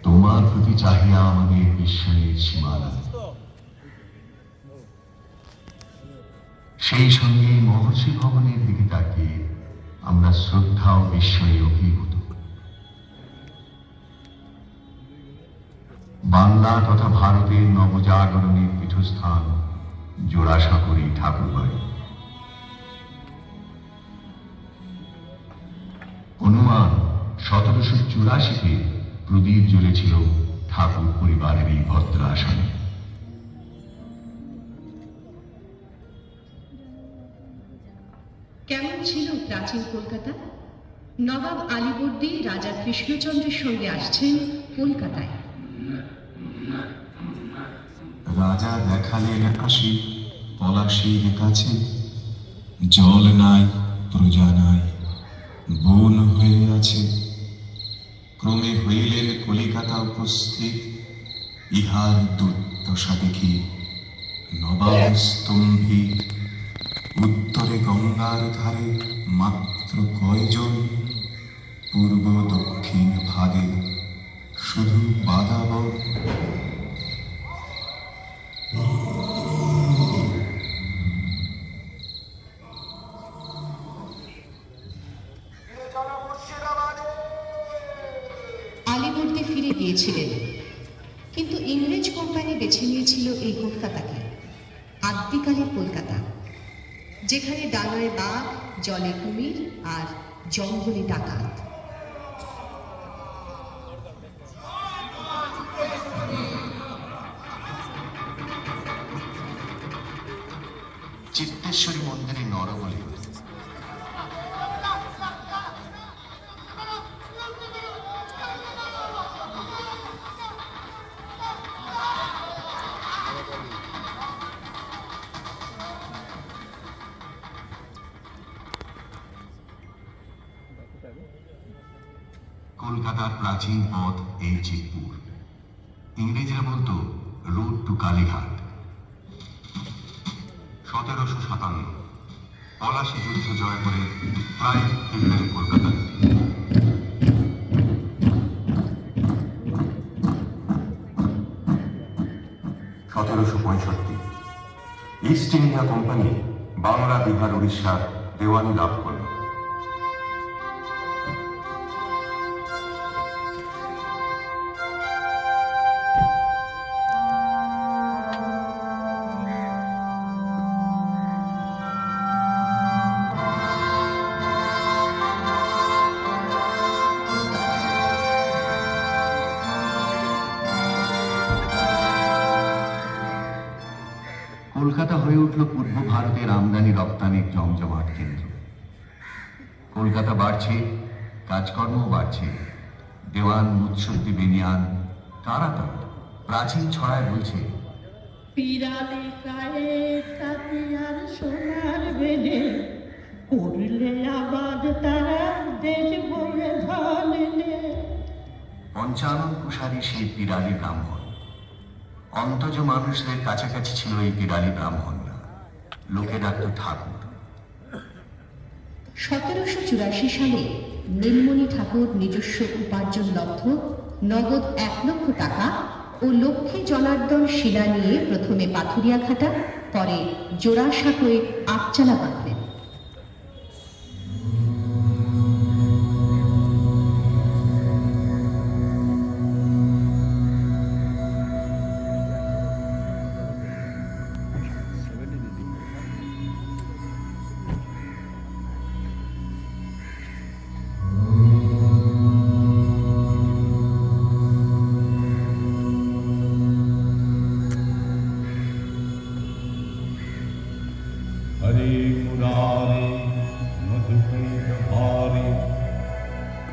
তোমার প্রতি চাহিয়া আমাদের বিশ্বাসের সীমানা, সেই সঙ্গে মহর্ষি ভবনের দিকে তাকিয়ে আমরা শ্রদ্ধা ও বিস্ময়ে অভিভূত। বাংলা তথা ভারতের নবজাগরণের পীঠস্থান জোড়াসাঁকোরে ঠাকুরবাড়ি। অনুমান 1784-তে প্রদীপ জ্বলেছিল ঠাকুর পরিবারের এই ভদ্রাসনে। কেমন ছিল প্রাচীন কলকাতা? নবাব আলীবর্দী রাজা কৃষ্ণচন্দ্রের সঙ্গে আসছেন কলকাতায়। রাজা দেখালেন আসি পলাশীর কাছে, জল নাই প্রজা নাই বন হয়ে আছে। ক্রমে হইলেন কলিকাতা উপস্থিত, ইহার দুর্দশা দেখি নবাব স্তম্ভিত। উত্তরে গঙ্গার ধারে মাত্র কয়জন, পূর্ব দক্ষিণ ভাগে শুধু বাদাবন। আলীবর্দী ফিরে গিয়েছিলেন, কিন্তু ইংরেজ কোম্পানি বেছে নিয়েছিল এই কলকাতাকে, আদ্যিকালের কলকাতা, যেখানে ডাঙায় বাঘ, জলে কুমির আর জঙ্গলে ডাকাত। চিত্তেশ্বরী মন্দিরে নরবলি। কলকাতার প্রাচীন পথ এই চিতপুর। ইংরেজরা বলতো রোড টু কালীঘাট। 1757 পলাশী যুদ্ধ জয় করে প্রায় ফিরলেন কলকাতায়। 1765 east India company Bangla, Bihar, উড়িষ্যার দেওয়ানি লাভ করল। কলকাতা হয়ে উঠল পূর্ব ভারতের আমদানি রপ্তানির জমজমাট কেন্দ্র। কলকাতা বাড়ছে, কাজকর্মও বাড়ছে। দেওয়ান, মুৎসদ্দি, বেনিয়ান, তারা প্রাচীন ছড়ায় বলছে, পিরালি গায়ে তাতে আর সোনার বেনে করলে আবাদ তারা দেশ বয়ে ধানে। পঞ্চানন কুশারী সেই পিরালি ব্রাহ্মণ। অন্তজ মানুষদের কাছাকাছি ছিল এই পিরালি ব্রাহ্মণরা। লোকে ডাকত ঠাকুর। 1784 সালে নীলমণি ঠাকুর নিজস্ব উপার্জন লব্ধ নগদ 1 লক্ষ টাকা ও লক্ষ্মী জনার্দন শিলা নিয়ে প্রথমে পাথুরিয়াঘাটা, পরে জোড়াসাঁকোয় আটচালা বাঁধলেন।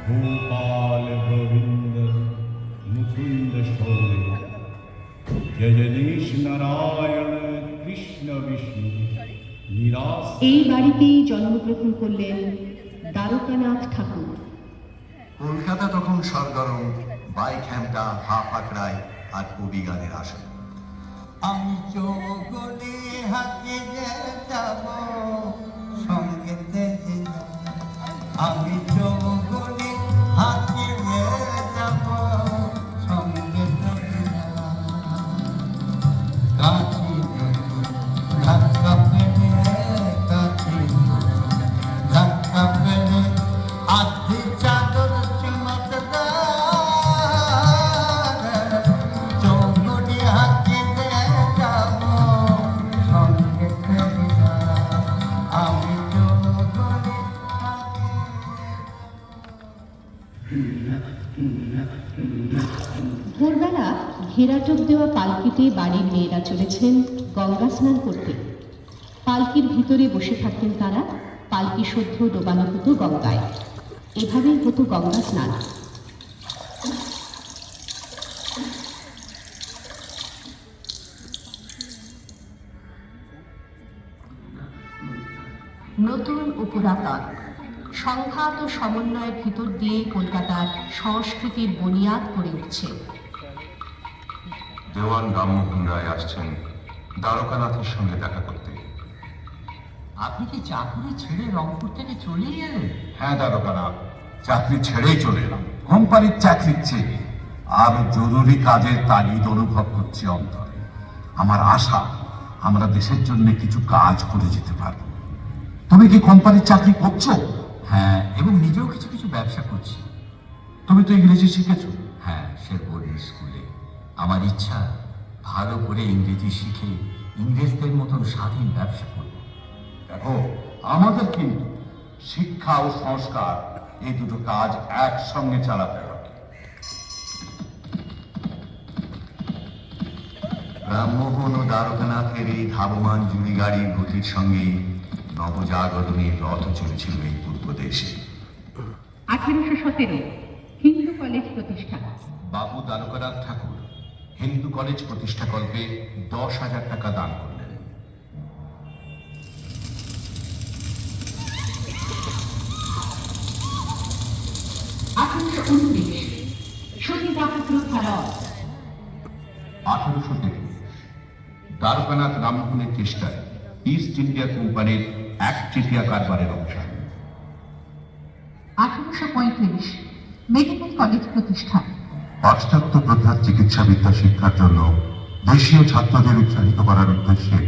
भूपाल गोविंद मुकुंद शोले जगदीश नारायण कृष्ण विष्णु निराश। এই বাড়িতেই জন্মগ্রহণ করলেন দ্বারকানাথ ঠাকুর। কলকাতা তখন সরগরম বাইক হ্যামটা হাফ আঁকড়ায় আর কবি গানের আসন। আমি চৌগনে হাতে যাব সঙ্গেতে আমি চৌগনে হাতে যাব সঙ্গেতে কাছি ধাক্কা পেলে কাছি ধাক্কা পেলে আধি চাদর চমকদার চৌগনে হাতে যাব সঙ্গেতে আমি চৌগনে ভোরবেলা ঘেরাটোপ দেওয়া পালকিতে বাড়ির মেয়েরা চলেছেন গঙ্গা স্নান করতে। পালকির ভিতরে বসে থাকতেন তারা, পালকি শুদ্ধ ডোবানো হতো গঙ্গায়। এভাবেই হতো গঙ্গা স্নান। নতুন ও পুরাতন সংঘাত ও সমন্বয়ের ভিতর দিয়ে কলকাতার সংস্কৃতির বুনিয়াদ গড়ে উঠছে। দেওয়ান রামমোহন রায় আসছেন দ্বারকানাথের সঙ্গে দেখা করতে। আপনি কি চাকরি ছেড়ে রংপুর থেকে চলেই এলেন? হ্যাঁ দ্বারকানাথ, চাকরি ছেড়েই চলে এলাম। কোম্পানির চাকরির চেয়ে আর জরুরি কাজের তাগিদ অনুভব করছি অন্তরে। আমার আশা আমরা দেশের জন্য কিছু কাজ করে যেতে পারবো। তুমি কি কোম্পানির চাকরি করছো? হ্যাঁ, এবং নিজেও কিছু কিছু ব্যবসা করছি। তুমি তো ইংরেজি শিখেছো? হ্যাঁ, সে বোর্ডিং স্কুলে। আমার ইচ্ছা ভালো করে ইংরেজি শিখে ইংরেজদের মতন স্বাধীন ব্যবসা করব। দেখো, আমাদের কিন্তু শিক্ষা ও সংস্কার এই দুটো কাজ একসঙ্গে চালাতে হবে। রামমোহন ও দ্বারকানাথের এই ধাবমান জুড়ি গাড়ির গতির সঙ্গে নবজাগরণের রথ চলেছিল এই পূর্ব দেশে। 1817 হিন্দু কলেজ প্রতিষ্ঠা। বাবু দ্বারকানাথ ঠাকুর হিন্দু কলেজ প্রতিষ্ঠাকল্পে 10,000 টাকা দান করলেন। শহীদাপুত্র ভারত। 1823 দ্বারকানাথ রামমোহনের চেষ্টায় ইস্ট ইন্ডিয়া কোম্পানির 1/3 কারবারের অবসান। 1835 মেডিকেল কলেজ প্রতিষ্ঠা। পাশ্চাত্য প্রথার চিকিৎসাবিদ্যা শিক্ষার জন্য দেশীয় ছাত্রদের উৎসাহিত করার উদ্দেশ্যে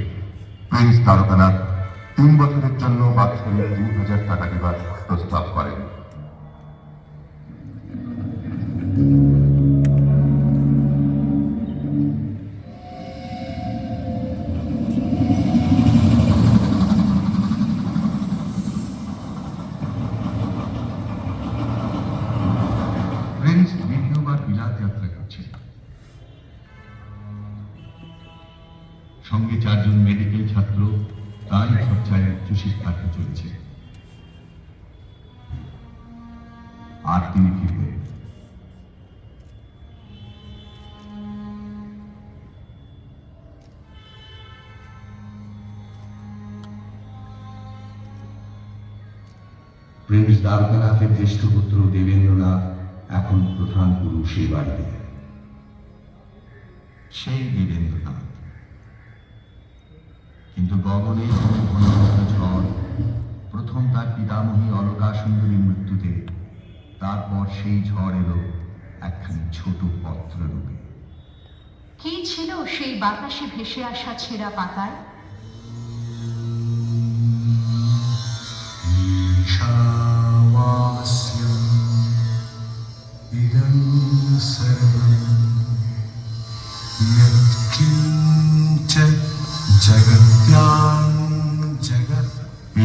প্রিন্স দ্বারকানাথ 3 বছরের জন্য বাৎসরিক 2,000 টাকা দেবার প্রস্তাব করেন। প্রিন্স দ্বিতীয়বার বিলাত যাত্রা করছেন। সঙ্গে 4 জন মেডিকেল ছাত্র তারই খরচায় উচ্চশিক্ষার্থে চলেছে। আর তিনি ফিরবেন। প্রিন্স দ্বারকানাথের জ্যেষ্ঠ পুত্র দেবেন্দ্রনাথ এখন প্রধান পুরুষ এই বাড়িতে। সেই দেবেন্দ্রনাথ কিন্তু গগনে ঘন ঝড়, প্রথম তার পিতামহী অলকা সুন্দরীর মৃত্যুতে, তারপর সেই ঝড় এলো একখানি ছোট পত্র রূপে। কি ছিল সেই বাতাসে ভেসে আসা ছেঁড়া পাতায়?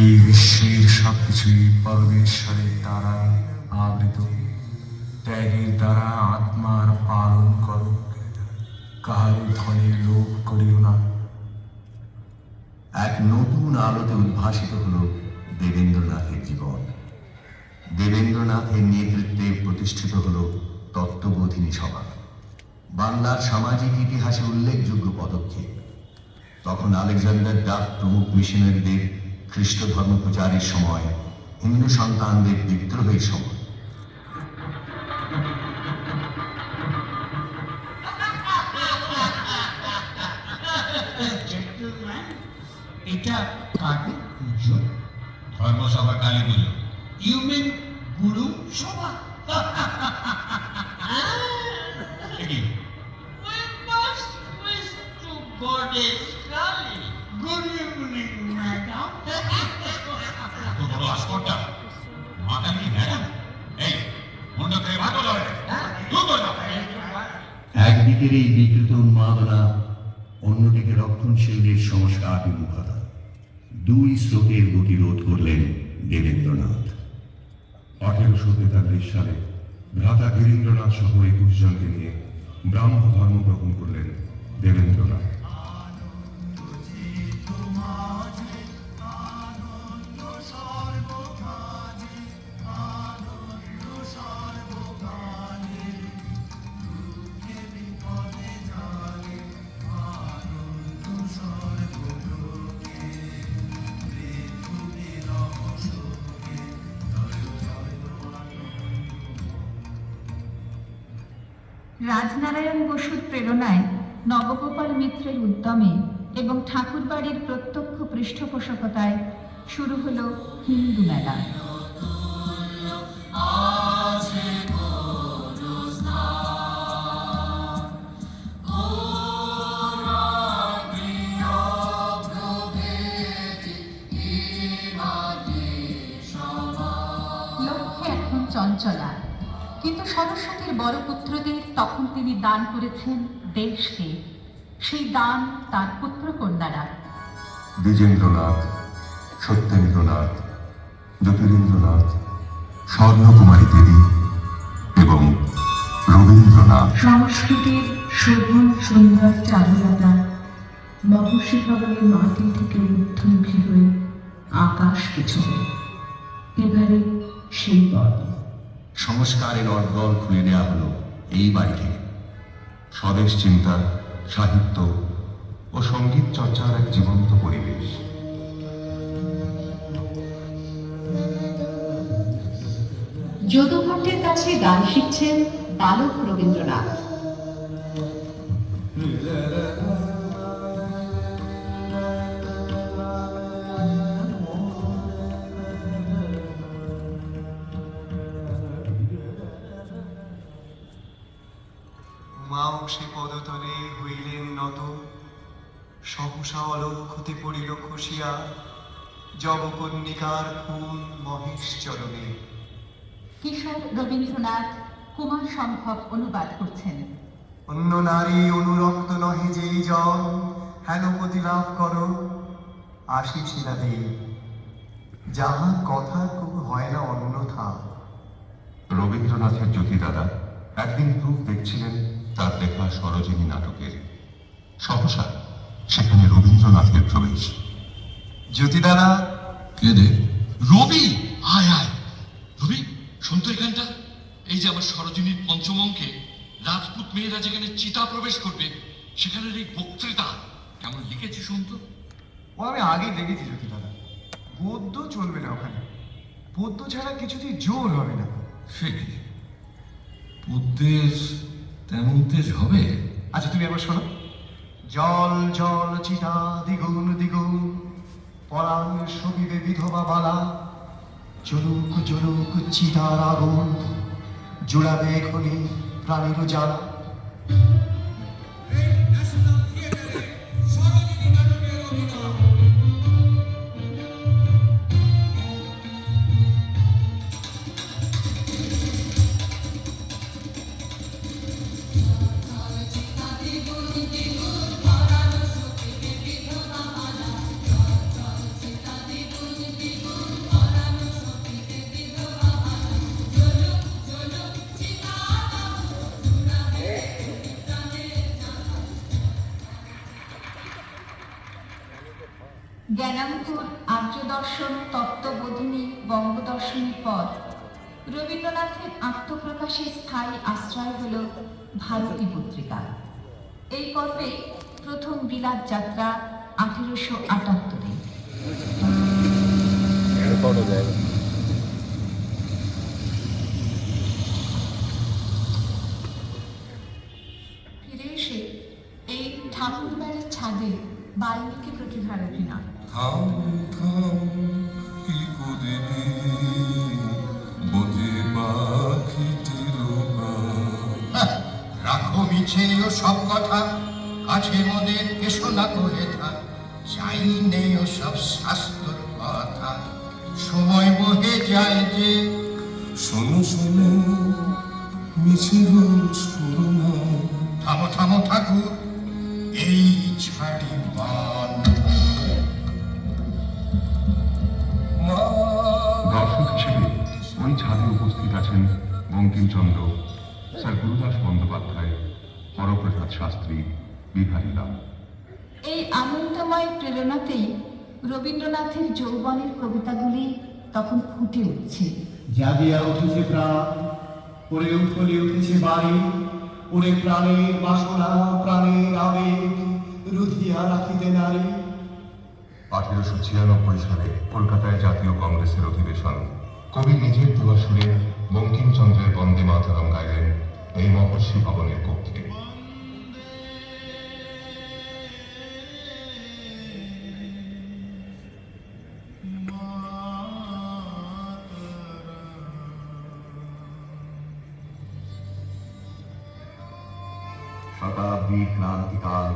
এই বিশ্বের সবকিছুই পরমেশ্বরের দ্বারা আবৃত। ত্যাগের দ্বারা আত্মার পালন করো, কাহারও ধনের লোভ করিও না। এক নতুন আলোতে উদ্ভাসিত হলো দেবেন্দ্রনাথের জীবন। দেবেন্দ্র রবীন্দ্রনাথের নেতৃত্বে প্রতিষ্ঠিত হল তত্ত্ববোধিনী সভা, বাংলার সামাজিক ইতিহাসে উল্লেখযোগ্য পদক্ষেপ। তখন আলেকজান্ডার ডাফ প্রমুখ মিশনারিদের খ্রিস্ট ধর্ম প্রচারের সময়, হিন্দু সন্তানদের বিদ্রোহের সময়। এটা কাকে পুজো? ধর্মসভা কালী পুজো। ইউ মিন গুরু সভা? We must wish to goddess Kali. Good evening, madam. তো বড় আস্পর্ধা, মাথা কি ম্যাডাম? এই মনটা থেকে ভাগ হলো। একদিকের এই বিকৃত উন্মাদনা, অন্যদিকে রক্ষণশীলদের সংস্কারাভিমুখতা, দুই স্রোতের গতিরোধ করলেন দেবেন্দ্রনাথ। 1843 সালে ভ্রাতা গিরীন্দ্রনাথ সহ 21 জনকে নিয়ে ব্রাহ্ম ধর্ম গ্রহণ করলেন দেবেন্দ্রনাথ। রাজনারায়ণ বসুর প্রেরণায় নবগোপাল মিত্রের উদ্যমে এবং ঠাকুরবাড়ির প্রত্যক্ষ পৃষ্ঠপোষকতায় শুরু হলো হিন্দু মেলা। লক্ষ্যে এখন চঞ্চলা, কিন্তু সরস্বতীর বড় পুত্রদের তখন তিনি দান করেছেন দেশকে। সেই দান তার পুত্র কন্যারা দ্বিজেন্দ্রনাথ, সত্যেন্দ্রনাথ, জ্যোতিরিন্দ্রনাথ, স্বর্ণকুমারী দেবী এবং রবীন্দ্রনাথ। সংস্কৃতির শোভন সুন্দর চারুলতা মহর্ষি ভবনের মাটি থেকে ঊর্ধ্বমুখী হয়ে আকাশ পেছনে। এবারে সেই পর্ব। সংস্কারের অর্গল খুলে দেওয়া হলো এই বাড়ি থেকে। স্বদেশ চিন্তা, সাহিত্য ও সঙ্গীত চর্চার এক জীবন্ত পরিবেশ। যদুভট্টের কাছে গান শিখছেন বালক রবীন্দ্রনাথ। মাও সে পদতলে হইলেন নত, সহসা অলক্ষতে পড়িল খসিয়া, জবকন্যিকার ফুল মহেশ চরণে। কিশোর রবীন্দ্রনাথ কুমার সম্ভব অনুবাদ করছেন। অন্য নারী অনুরক্ত নহে যেই জন, হেন প্রতি লাভ করো আশিসিলা দেই, যাহা কথা খুব হয় না অন্যথা। রবীন্দ্রনাথের জ্যোতিদাদা একদিন প্রুফ দেখছিলেন তার লেখা সরোজিনী নাটকের। সহসা সেখানে রবীন্দ্রনাথের প্রবেশ। জ্যোতিদাদা। কে দে? রবি, আয় আয়। রবি, শুনতো এখানটা? এই যে আমার সরোজিনীর পঞ্চম অঙ্কে রাজপুত মেয়েরা যেখানে চিতা প্রবেশ করবে, সেখানের এই বক্তৃতা কেমন লিখেছি শুনতো? ও আমি আগেই দেখেছি জ্যোতিদাদা। পদ্য চলবে না ওখানে, পদ্য ছাড়া কিছুতেই জোর হবে না। সে কি পদ্যের তেমন তেজ হবে? আচ্ছা তুমি একবার শোনো। জল জল চিতা দ্বিগুণ দ্বিগুণ, পরাণ সবিবে বিধবা বালা, জলুক জলুক চিতার আগুন, জুড়াবে এখনি প্রাণীর জ্বালা। জ্ঞানাঙ্কুর আর্য দর্শন তত্ত্ববোধিনী বঙ্গদর্শনের পর রবীন্দ্রনাথের আত্মপ্রকাশের স্থায়ী আশ্রয় হল ভারতী পত্রিকা। এই পর্বে প্রথম বিলাত যাত্রা 1878-এ। ফিরে এসে এই ঠাকুর বাড়ির ছাদে বাল্মীকি প্রতিভা রবীন্দ্রনাথ। থাম থাম কি করিবি বোঝে পাখিটির রাখো মিছে ও সব কথা, কাছে মোদের এসো না করে থাক, চাই নেই ও সব শাস্ত্র কথা, সময় বহে যায় যে। শোনো শোনো মিছে রোজ করো না। থামো থামো ঠাকুর, এই ছাড়ি বান। দর্শক হিসেবে ওই ছাদে উপস্থিত আছেন বঙ্কিমচন্দ্র, স্যার গুরুদাস বন্দ্যোপাধ্যায়, হরপ্রসাদ শাস্ত্রী, বিহারীলাল। এই আনন্দময় প্রেরণাতেই রবীন্দ্রনাথের যৌবনের কবিতাগুলি তখন ফুটে উঠছে। জাগিয়া উঠেছে প্রাণ, ওরে উঠলে উঠেছে বাড়ি, ওরে প্রাণের বাসনা প্রাণের আবেগ রুধিয়া রাখিতে নারী। 1896 সালে কলকাতায় জাতীয় কংগ্রেসের অধিবেশন। কবি নিজের তোলা সুরে বঙ্কিমচন্দ্রের বন্দে মাতরম গাইলেন এই মহর্ষি ভবনের কক্ষে। শতাব্দীর ক্রান্তিকাল,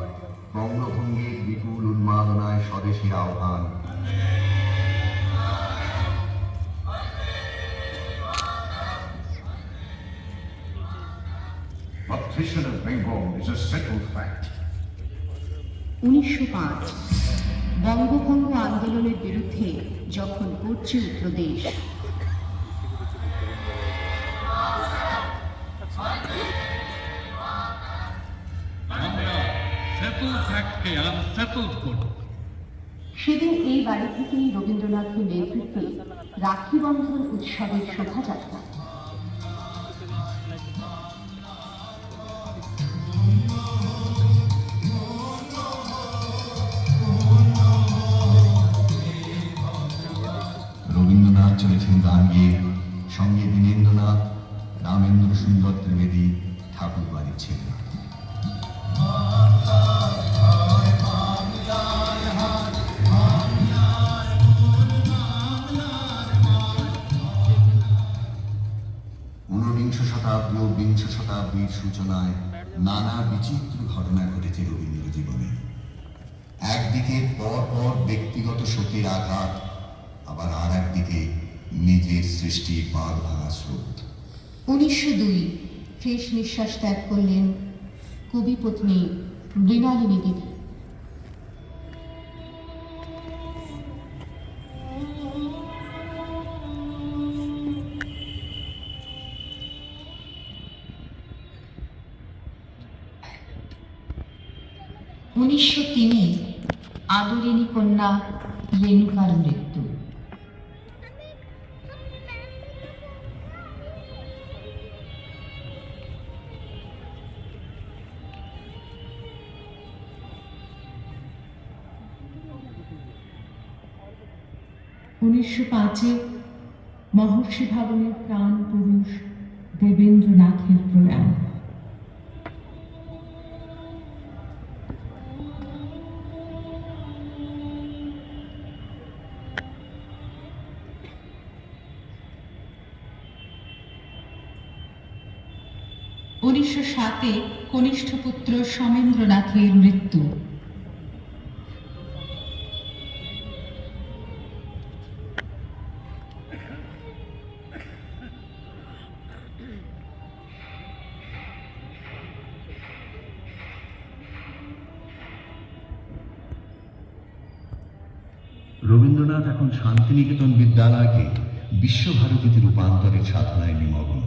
বঙ্গভঙ্গের বিপুল উন্মাদনায় স্বদেশীর আহ্বান। Partition of Bengal is a settled fact. 1905 বঙ্গভঙ্গ আন্দোলনের বিরুদ্ধে যখন গর্জে উঠল দেশ, সেদিন এই বাড়ি থেকেই রবীন্দ্রনাথের নেতৃত্বে রাখি বন্ধন উৎসবের শোভাযাত্রা। রবীন্দ্রনাথ চলেছেন গান গেয়ে, সঙ্গে দীনেন্দ্রনাথ, রামেন্দ্র সুন্দর ত্রিবেদী, ঠাকুর বাড়ির ছেলে। ঊনবিংশ শতাব্দী ও বিংশ শতাব্দীর সূচনায় নানা বিচিত্র ঘটনা ঘটেছে রবীন্দ্র জীবনে। একদিকে পর পর ব্যক্তিগত শোকের আঘাত, আবার আর একদিকে নিজের সৃষ্টির বাঁধ ভাঙা স্রোত। 1902 শেষ নিঃশ্বাস ত্যাগ করলেন কবি পত্নী মৃণালিনী দেবী। উনিশশো আদরিণী কন্যা রেণুকার মৃত্যু। উনিশশো 5 মহর্ষি ভবনের প্রাণ পুরুষ দেবেন্দ্রনাথের প্রয়াণ। উনিশশো 7 কনিষ্ঠ পুত্র সমেন্দ্রনাথের মৃত্যু। রবীন্দ্রনাথ এখন শান্তিনিকেতন বিদ্যালয়কে বিশ্বভারতীতে রূপান্তরের সাধনায় নিমগ্ন।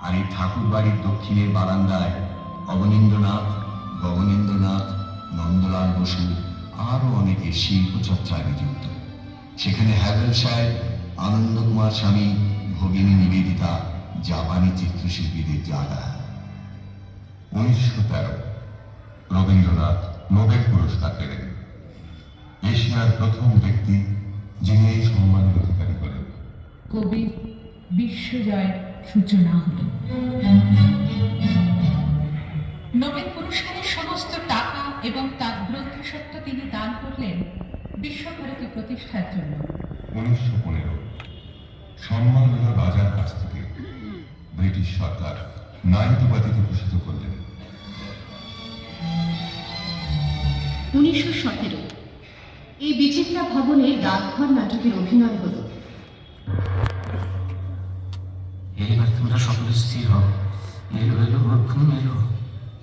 আর এই ঠাকুর বাড়ির দক্ষিণের বারান্দায় অবনীন্দ্রনাথ, গগনেন্দ্রনাথ, নন্দলাল বসু আরও অনেকে শিল্পচর্চায় নিযুক্ত। সেখানে হ্যাভেল সাহেব আনন্দ কুমার স্বামী, ভগিনী নিবেদিতা জাপানি চিত্রশিল্পীদের জাদা। 1913 রবীন্দ্রনাথ নোবেল পুরস্কার পেলেন। এশিয়ার প্রথম ব্যক্তি যিনি এই সম্মানের অধিকারী হলেন। কবির বিশ্বজয়ের সূচনা হল। নোবেল পুরস্কারের সমস্ত টাকা এবং তার গ্রন্থস্বত্ব তিনি দান করলেন বিশ্বভারতী প্রতিষ্ঠার জন্য। 1915 সম্মাননা রাজার কাছ থেকে ব্রিটিশ সরকার নাইট উপাধিতে ভূষিত করলেন। 1917 এই বিচিত্রা ভবনে ডাকঘর নাটকের অভিনয় হল। এইবার তোমরা সকলে স্থির হও। এলো এলো, ওর ঘুম এলো।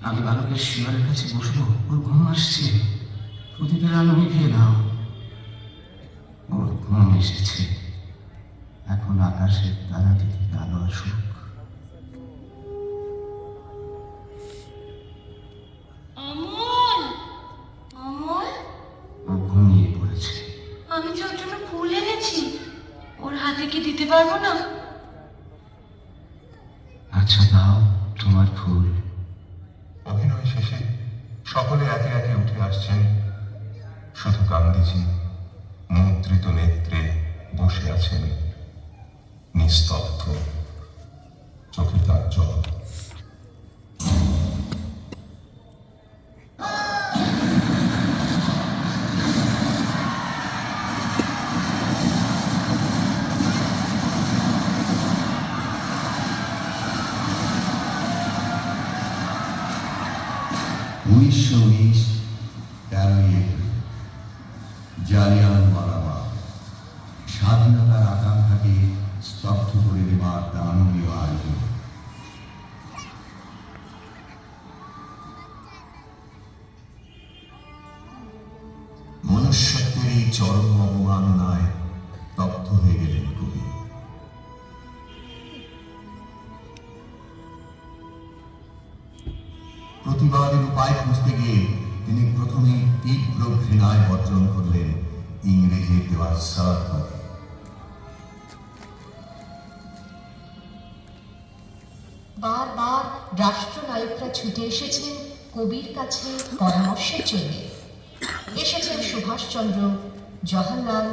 আমি বালকের শিয়রের কাছে বসবো, ওর ঘুম আসছে। প্রদীপের আলো নিভিয়ে দাও। ওর ঘুম এসেছে। এখন আকাশের তারা থেকে আলো আসুক। অমল, অমল, ও ঘুমিয়ে পড়েছে। আমি যে ওর জন্য ফুল এনেছি, ওর হাতে কি দিতে পারবো না? আচ্ছা দাও তোমার ফুল। অভিনয় শেষে সকলে একে একে উঠে আসছেন। শুধু গান্ধীজি মুদ্রিত নেত্রে বসে আছেন, নিস্তব্ধ, চোখে তার জল। জালিয়ানওয়ালাবাগ স্বাধীনতার আকাঙ্ক্ষাকে স্তব্ধ করে দেবার দানবীয় আয়োজন। মনুষ্যত্বের এই চরম অবমাননায় তপ্ত হয়ে গেলেন কবি। প্রতিবাদের উপায় খুঁজতে গিয়ে তিনি প্রথমে তীব্র ঘৃণায় বর্জন করলেন ইংরেজির দেওয়া সার্ভকে। বারবার রাষ্ট্রনায়করা ছুটে এসেছেন কবির কাছে পরামর্শের জন্য। এসেছেন সুভাষচন্দ্র, জওহরলাল,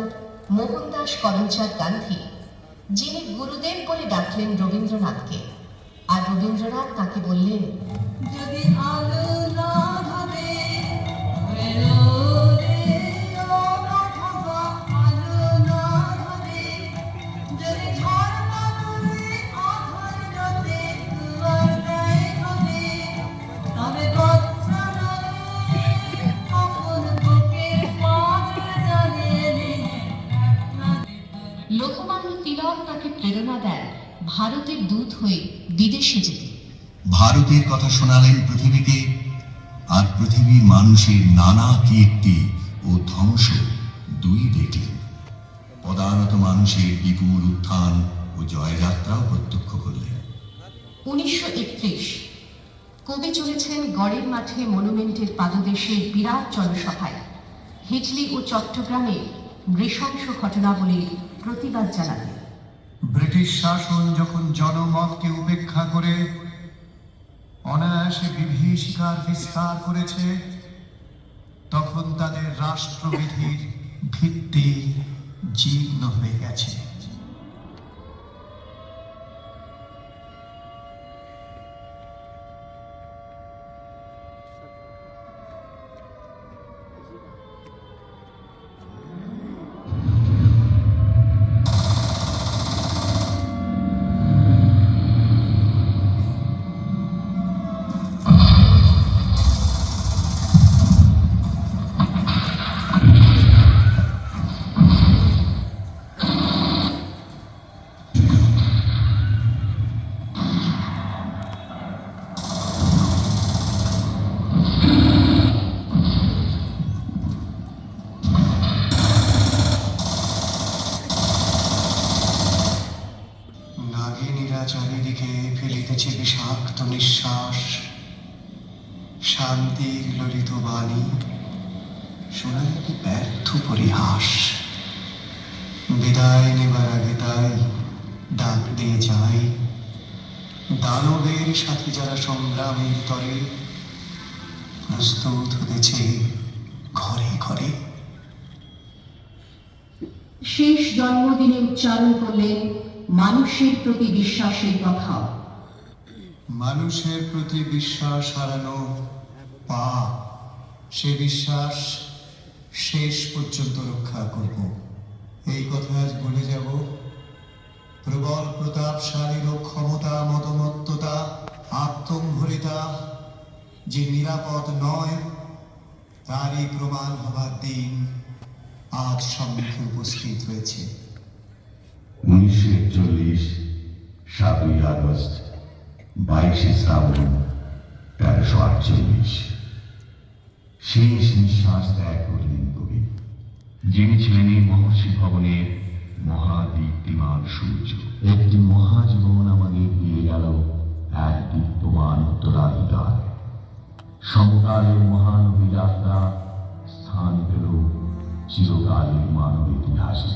মোহনদাস করমচাঁদ গান্ধী, যিনি গুরুদেব বলে ডাকলেন রবীন্দ্রনাথকে। আর রবীন্দ্রনাথ তাকে বললেন, যদি আলো না হবে, লোকমান্য তিলক তাকে প্রেরণা দেন ভারতের দূত হয়ে বিদেশে যেতে। ভারতের কথা শোনালেন পৃথিবীকে, আর পৃথিবীর মানুষের নানা কীর্তি ও ধ্বংস দুই দেখলেন। পদানত মানুষের বিপুল উত্থান ও জয়যাত্রাও প্রত্যক্ষ করলেন। 1931 কবি চলেছেন গড়ের মাঠে মনুমেন্টের পাদদেশে বিরাট জনসভায় হিটলি ও চট্টগ্রামে নৃশংস ঘটনাবলীর প্রতিবাদ জানাতে। ব্রিটিশ শাসন যখন জনমতকে উপেক্ষা করে অনায়াসে বিভীষিকার বিস্তার করেছে, তখন তাদের রাষ্ট্রবিধির ভিত্তি জীর্ণ হয়ে গেছে। চারিদিকে ফেলিতেছে বিষাক্ত নিঃশ্বাস, শান্তির ললিত বাণী শোনায় কি ব্যর্থ পরিহাস। বিদায় নেবার আগে তাই ডাক দিয়ে যাই, দানবের সাথে যারা সংগ্রামের তরে প্রস্তুত হতেছে ঘরে ঘরে। শেষ জন্মদিনে উচ্চারণ করলেন মানুষের প্রতি বিশ্বাসের কথা। মানুষের প্রতি বিশ্বাস হারানো পাপ, সে বিশ্বাস শেষ পর্যন্ত রক্ষা করব, এই কথা আজ বলে যাব। প্রবল প্রতাপশালীর ক্ষমতা, মতমত্ততা, আত্মম্ভরিতা যে নিরাপদ নয়, তারই প্রমাণ হবার দিন আজ সম্মুখে উপস্থিত হয়েছে। 1941 7ই আগস্ট 22শে শ্রাবণ 1348। শেষ নিঃশ্বাস ত্যাগ করলেন কবি, যিনি ছিলেন এই মহর্ষি ভবনের মহাদীপ্তিমান সূর্য। একটি মহাজীবন আমাদের দিয়ে গেল এক দীপ্তমান উত্তরাধিকার। সমকালের মহানবী যাত্রা স্থান পেল চিরকালের মানব ইতিহাসে।